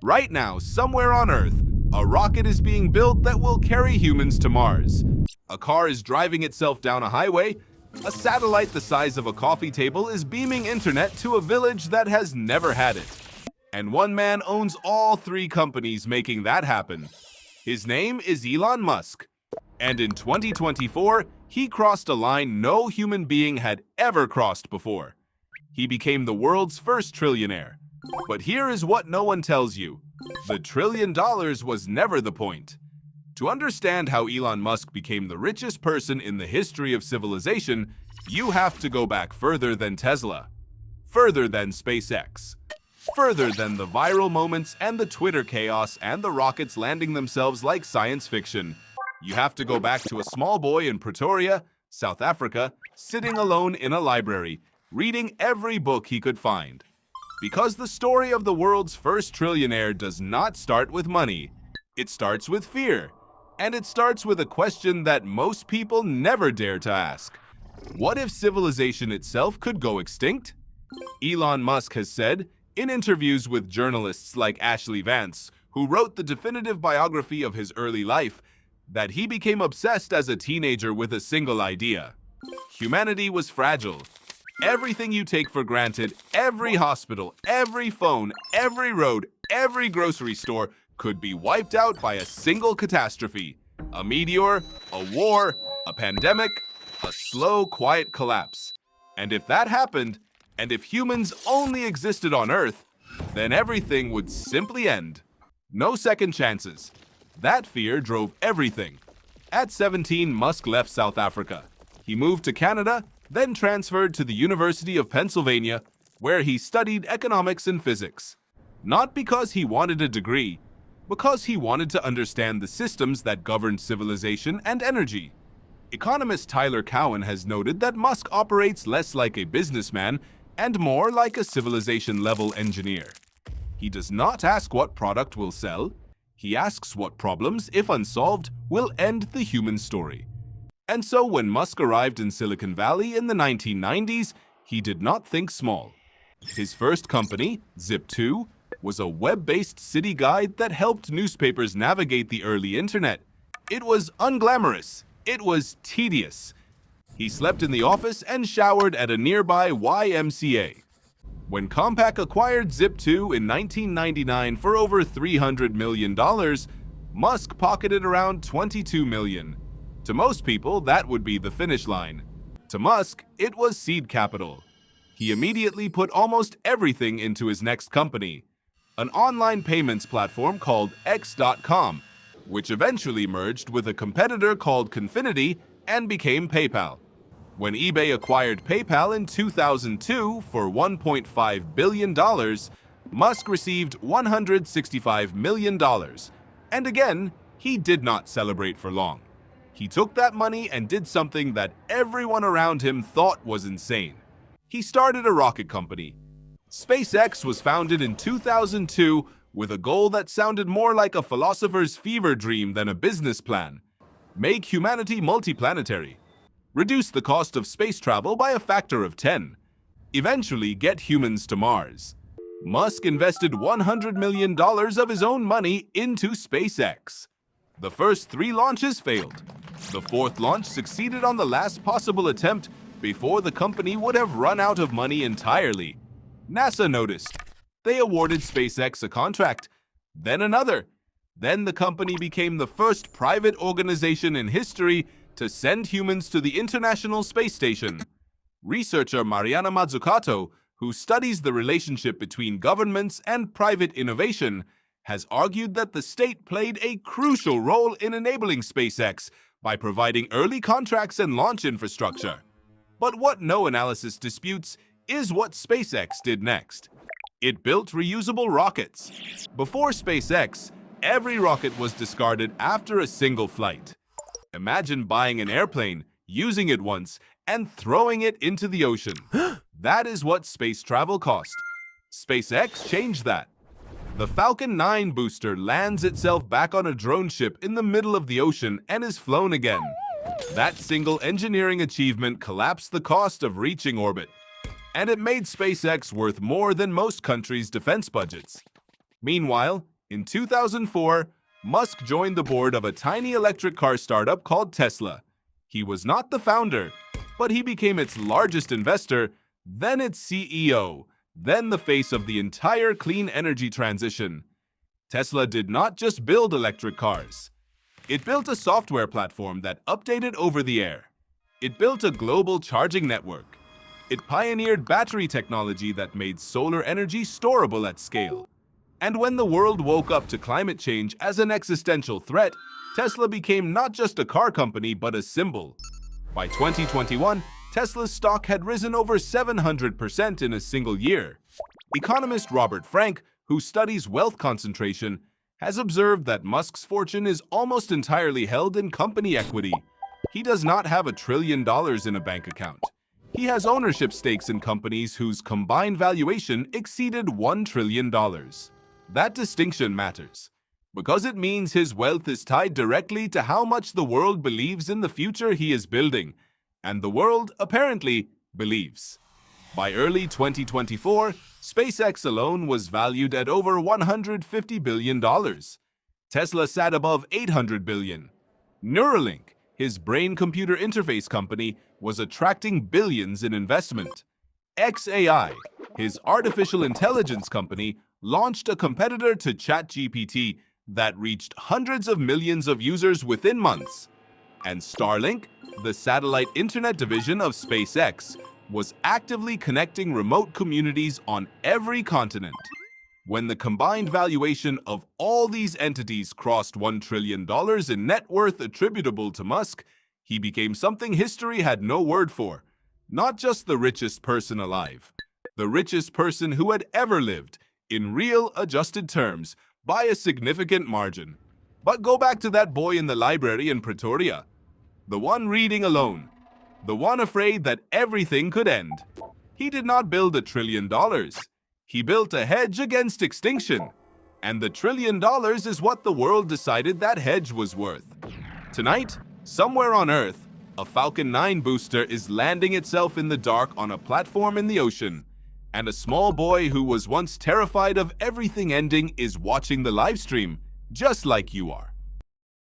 Right now, somewhere on Earth, a rocket is being built that will carry humans to Mars. A car is driving itself down a highway. A satellite the size of a coffee table is beaming internet to a village that has never had it. And one man owns all three companies making that happen. His name is Elon Musk. And in 2024, he crossed a line no human being had ever crossed before. He became the world's first trillionaire. But here is what no one tells you. The $1 trillion was never the point. To understand how Elon Musk became the richest person in the history of civilization, you have to go back further than Tesla, further than SpaceX, further than the viral moments and the Twitter chaos and the rockets landing themselves like science fiction. You have to go back to a small boy in Pretoria, South Africa, sitting alone in a library, reading every book he could find. Because the story of the world's first trillionaire does not start with money. It starts with fear. And it starts with a question that most people never dare to ask. What if civilization itself could go extinct? Elon Musk has said, in interviews with journalists like Ashley Vance, who wrote the definitive biography of his early life, that he became obsessed as a teenager with a single idea. Humanity was fragile. Everything you take for granted, every hospital, every phone, every road, every grocery store could be wiped out by a single catastrophe. A meteor, a war, a pandemic, a slow, quiet collapse. And if that happened, and if humans only existed on Earth, then everything would simply end. No second chances. That fear drove everything. At 17, Musk left South Africa. He moved to Canada, then transferred to the University of Pennsylvania, where he studied economics and physics. Not because he wanted a degree, because he wanted to understand the systems that governed civilization and energy. Economist Tyler Cowen has noted that Musk operates less like a businessman and more like a civilization-level engineer. He does not ask what product will sell. He asks what problems, if unsolved, will end the human story. And so when Musk arrived in Silicon Valley in the 1990s, he did not think small. His first company, Zip2, was a web-based city guide that helped newspapers navigate the early internet. It was unglamorous. It was tedious. He slept in the office and showered at a nearby YMCA. When Compaq acquired Zip2 in 1999 for over $300 million, Musk pocketed around $22 million. To most people, that would be the finish line. To Musk, it was seed capital. He immediately put almost everything into his next company, an online payments platform called X.com, which eventually merged with a competitor called Confinity and became PayPal. When eBay acquired PayPal in 2002 for $1.5 billion, Musk received $165 million. And again, he did not celebrate for long. He took that money and did something that everyone around him thought was insane. He started a rocket company. SpaceX was founded in 2002 with a goal that sounded more like a philosopher's fever dream than a business plan. Make humanity multiplanetary. Reduce the cost of space travel by a factor of 10. Eventually get humans to Mars. Musk invested $100 million of his own money into SpaceX. The first 3 launches failed. The 4th launch succeeded on the last possible attempt before the company would have run out of money entirely. NASA noticed. They awarded SpaceX a contract, then another. Then the company became the first private organization in history to send humans to the International Space Station. Researcher Mariana Mazzucato, who studies the relationship between governments and private innovation, has argued that the state played a crucial role in enabling SpaceX by providing early contracts and launch infrastructure. But what no analysis disputes is what SpaceX did next. It built reusable rockets. Before SpaceX, every rocket was discarded after a single flight. Imagine buying an airplane, using it once, and throwing it into the ocean. That is what space travel cost. SpaceX changed that. The Falcon 9 booster lands itself back on a drone ship in the middle of the ocean and is flown again. That single engineering achievement collapsed the cost of reaching orbit. And it made SpaceX worth more than most countries' defense budgets. Meanwhile, in 2004, Musk joined the board of a tiny electric car startup called Tesla. He was not the founder, but he became its largest investor, then its CEO, then the face of the entire clean energy transition. Tesla did not just build electric cars. It built a software platform that updated over the air. It built a global charging network. It pioneered battery technology that made solar energy storable at scale. And when the world woke up to climate change as an existential threat, Tesla became not just a car company but a symbol. By 2021, Tesla's stock had risen over 700% in a single year. Economist Robert Frank, who studies wealth concentration, has observed that Musk's fortune is almost entirely held in company equity. He does not have $1 trillion in a bank account. He has ownership stakes in companies whose combined valuation exceeded $1 trillion. That distinction matters, because it means his wealth is tied directly to how much the world believes in the future he is building, and the world, apparently, believes. By early 2024, SpaceX alone was valued at over $150 billion. Tesla sat above $800 billion. Neuralink, his brain-computer interface company, was attracting billions in investment. xAI, his artificial intelligence company, launched a competitor to ChatGPT that reached hundreds of millions of users within months. And Starlink, the satellite internet division of SpaceX, was actively connecting remote communities on every continent. When the combined valuation of all these entities crossed $1 trillion in net worth attributable to Musk, he became something history had no word for. Not just the richest person alive, the richest person who had ever lived, in real adjusted terms, by a significant margin. But go back to that boy in the library in Pretoria, the one reading alone, the one afraid that everything could end. He did not build $1 trillion. He built a hedge against extinction. And the $1 trillion is what the world decided that hedge was worth. Tonight, somewhere on Earth, a Falcon 9 booster is landing itself in the dark on a platform in the ocean. And a small boy who was once terrified of everything ending is watching the live stream, just like you are.